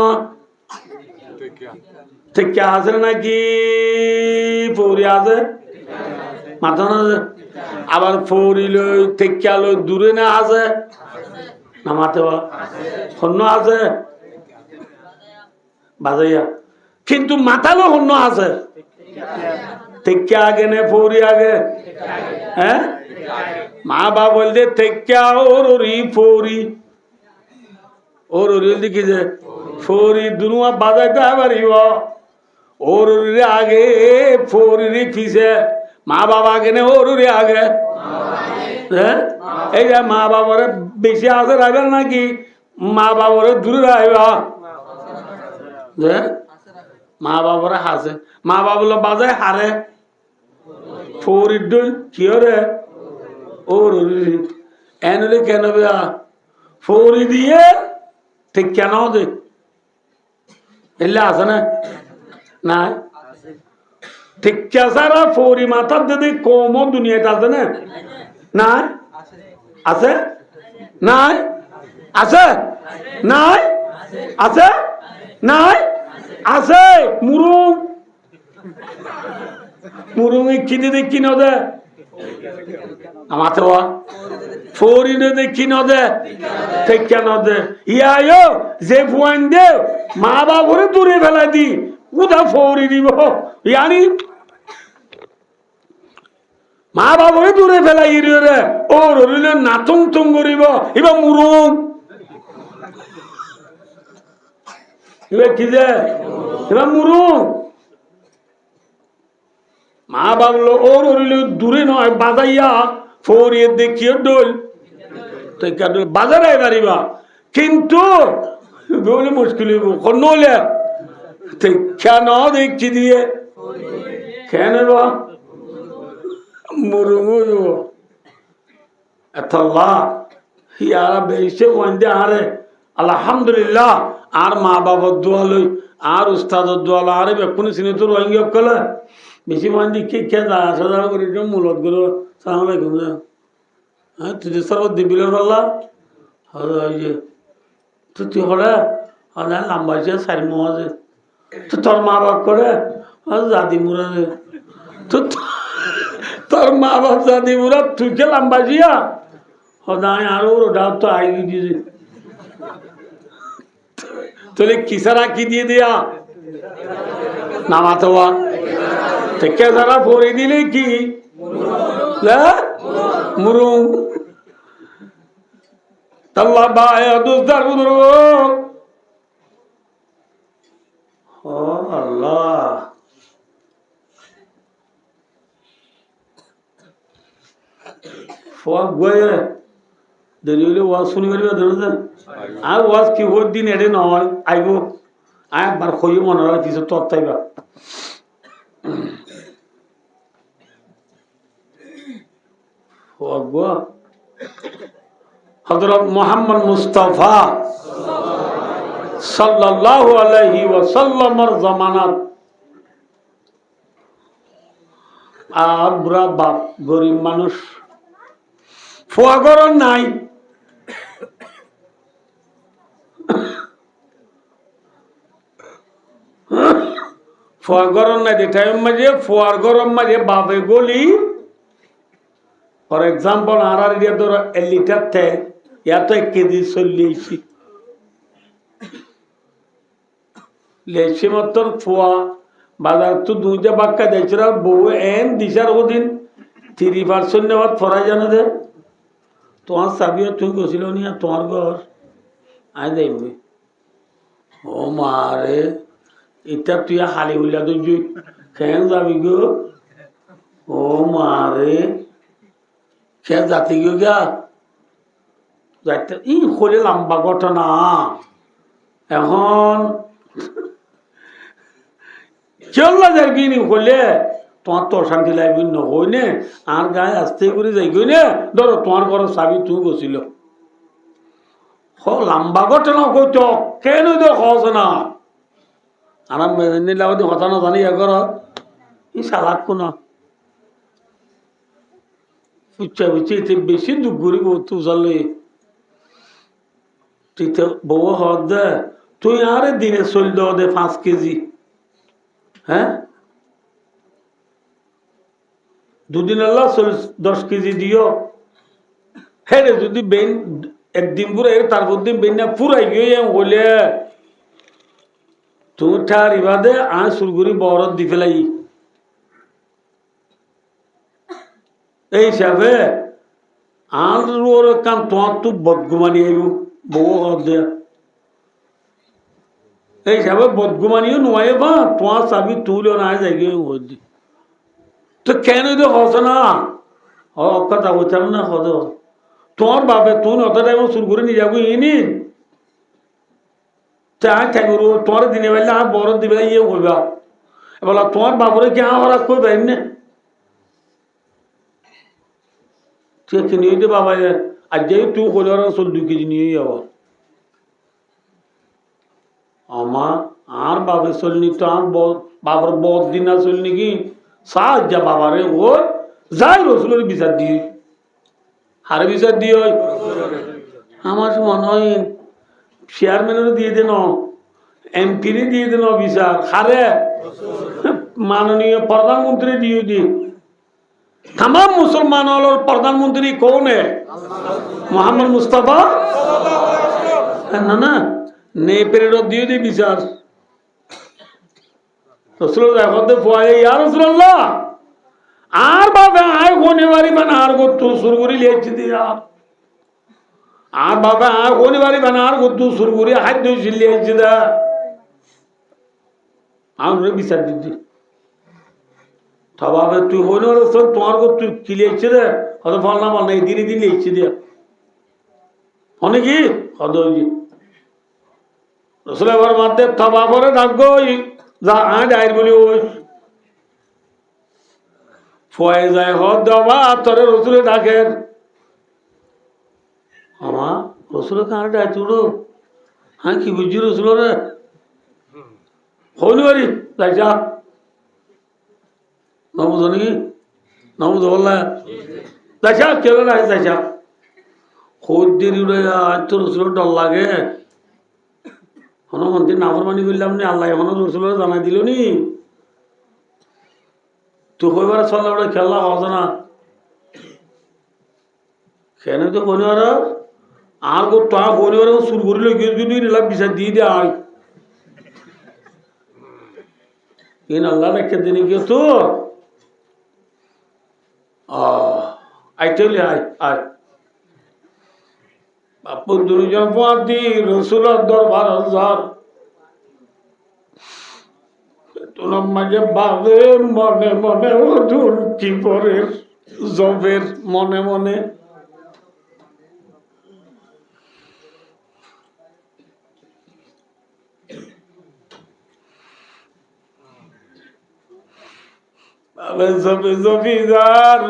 ঠিক আছে নাকি ফৌরি আছে মাথা না আবার ফৌরিল টেকা লই দূরে না আছে না মাথা হন্য আছে বাজাইয়া কিন্তু মাথালো হন্য আছে টেকা আগে নে ফৌরি আগে হ্যাঁ মা বাবা বলতে টেকা ওর ফৌরি ওর দেখি যে ফৌরি দুনুয়া বাজাইতে পারিব ওর আগে ফৌরি পিছে মা বাবা আগে নে ওর আগে হ্যাঁ এই যে মা বাবারে বেশি আছে রাখবেন নাকি মা বাবারে দূরে রাখবা মা বাবারে হাসে মা বাবা বাজায় হারে ফৌরির দই কি রে ওর এনলে কেন ফৌরি দিয়ে ঠিক কেন দে এলে আছে না নাই ঠিক সারা ফৌরি মাথার যদি কম দুনিয়াটা আছে না নাই আছে নাই আছে নাই আছে নাই আছে মুরু মুরুঙে কিনে দেখি নদে আমাতে ফৌরি দেখি নদে থেকে নদে ইয়া যে ফুয়ান দে মা বাবরে দূরে ফেলা দি উদা ফৌরি দিব ইয়ানি মা বাবরে দূরে ফেলাই রে ও রইলে নাতুং তুং করিব এবার মুরুং এবার কি যে এবার মুরুং মা বাবলো ওর রইলে দূরে নয় বাজাইয়া ফৌরিয়ে দেখিয়ে ডোল বাজারে পারিবা কিন্তু বলে মুশকিল নলে কেন দেখছি দিয়ে কেন মুরুঙু বেশি ওয়ান্দে আরে আলহামদুলিল্লাহ আর মা বাবার দোয়া লই আর উস্তাদের দোয়া লই আরে বেকুনি চিনি তো রোহিঙ্গা কলে বেশি ওয়ান্দি কে কে যায় আসা যাওয়া করি মূলত গুলো সালাম আলাইকুম হ্যাঁ তুই সর্ব দিবিলের পাল্লা তুই হলে লম্বা সারি মজে তো তোর মা বাপ করে দাদি মুরা তোর মা বাপ দাদি মুরা তুই কে লম্বা জিয়া হদায় আরো ওটা তো আই দিয়ে তোলে কিসারা কি দিয়ে দিয়া নামাতে কে যারা পরে দিলে কি মুরুং আল্লাহ বায়া দুস্তার বুদুর ও আল্লাহ ফোক গয়ে দেরি হইলে ওয়াজ শুনি পারিবা ধরে আর ওয়াজ কি ওর দিন এড়ে নয় আইব একবার খই মনে হয় কিছু তত্ত্বাইবা হযরত মুহাম্মদ মুস্তাফা সাল্লাল্লাহু আলাইহি ওয়াসাল্লামের জামানাত আর বুড়া বাপ গরিব মানুষ ফুয়াগর নাই ফুয়াগর নাই টাইম মাঝে ফুয়ার গরম মাঝে বাপে গলি ফর এক্সাম্পল আর ধরো 1 লিটার তে এত 1 কেজি চল্লিয়েছি লেছি মত ফুয়া বাজার তো দুইটা বাক্কা দিয়েছিল বউ এন দিশার ওদিন 3% নেওয়ার ফরাই জানো দে তোমার চাবিও তুই গেছিল নি তোমার ঘর আই দেখবি ও মারে এটা তুই হালি উল্লা তুই কেন যাবি গো ও মারে সে জাতি গো গা যাইতে ই হলে লম্বা ঘটনা এখন চল্লা যাবি নি হলে তোমার তো অশান্তি লাগবি নহই নে আর গায়ে আসতে করে যাই গই নে ধরো তোমার ঘরের চাবি তুই গেছিল লম্বা ঘটনা কইতো কেন তো হস না আরাম নিলাম কথা না জানি এগর ই সালাক কোন পুচ্ছা পুচ্ছি বেশি দুঃখ করিব তুই জানলে তুই তো বউ হদ দে তুই আরে দিনে চল দে 5 কেজি হ্যাঁ দুদিন আল্লাহ 10 কেজি দিও হ্যাঁ রে যদি বেন একদিন পুরো তারপর দিন বেন না পুরাই গিয়ে বলে তুমি ঠার ইবাদে আয় সুরগুরি বরত দি ফেলাই এই হিসাবে আর ওর কান তোমার তো বদগুমানি আইব বউ দে এই হিসাবে বদগুমানিও নয় বা তোমার চাবি তুলে না যাই দি তো কেন তো হস না কথা বলতাম না হদ তোমার বাপে তুই অত টাইম শুরু করে নিয়ে যাবো ইনি থাকবো তোমার দিনে বেলা আর বড় দিবে ইয়ে করবা বলা তোমার বাপরে কি হরাক করবে এমনি ঠিক আছে নিয়ে দে বাবা আর যেই তুই করে চল 2 কেজি নিয়ে যাবো আমার আর বাপে চলনি তো আর বাবার বদ দিন আর চলনি কি সাহায্য বাবারে ও যাই রসুলের বিচার দিয়ে হারে বিচার দিয়ে আমার মনে হয় চেয়ারম্যানেরও দিয়ে দেন এমপিরই দিয়ে দেন বিচার হারে মাননীয় প্রধানমন্ত্রী ইহুদি তাম মুসলমান প্রধানমন্ত্রী কোন মোহাম্মদ মুস্তাফা না না নে পেরে দিয়ে দি বিচার রসুল্লাহ ইয়া রসুল্লাহ আর বাবা আয় শনিবারি মানে আর গত্তু সুরগুরি লিয়েছি দিয়া আর বাবা আর শনিবারি মানে আর গত্তু সুরগুরি হাত লিয়েছি দা আমরা বিচার দিদি তবে তুই শনিবার তোমার তুই কি লিয়েছি রে হয়তো ফল না বল না দিনে দিন লিয়েছি দিয়া অনেকি হদ রসুলের মাধ্যমে তবা পরে ডাকবো যা আয় ডায়ের বলি ওই ফয়ে যায় হদ দেওয়া তোরে রসুলে ডাকেন আমার রসুলে কার ডাক তুলো হ্যাঁ কি বুঝছি রসুল রে হইনি বাড়ি যাইছা নবুঝ নাকি নবুঝ বললা যাইছা কেন না যাইছা খোঁজ দেরি আজ তো রসুলের ডর লাগে হনো মন্ত্রী নাফর মানি করলাম নি আল্লাহ এখনো রসুলের জানাই দিল নি তুই কইবার চললে ওটা খেলা হতো না কেন তো শনিবার আর তা শনিবার শুরু করিল গিয়ে নিলাম বিচার দিয়ে দেয় আয় ইন আল্লাহ রেখে দিনে গিয়ে তো আইতে আয় আয় বাপু দুজন পাতি রসুলের দরবার হাজার তোমার মাঝে বাবে মনে মনে অধুর কি পরে জবের মনে মনে বাবে জবে জবিদার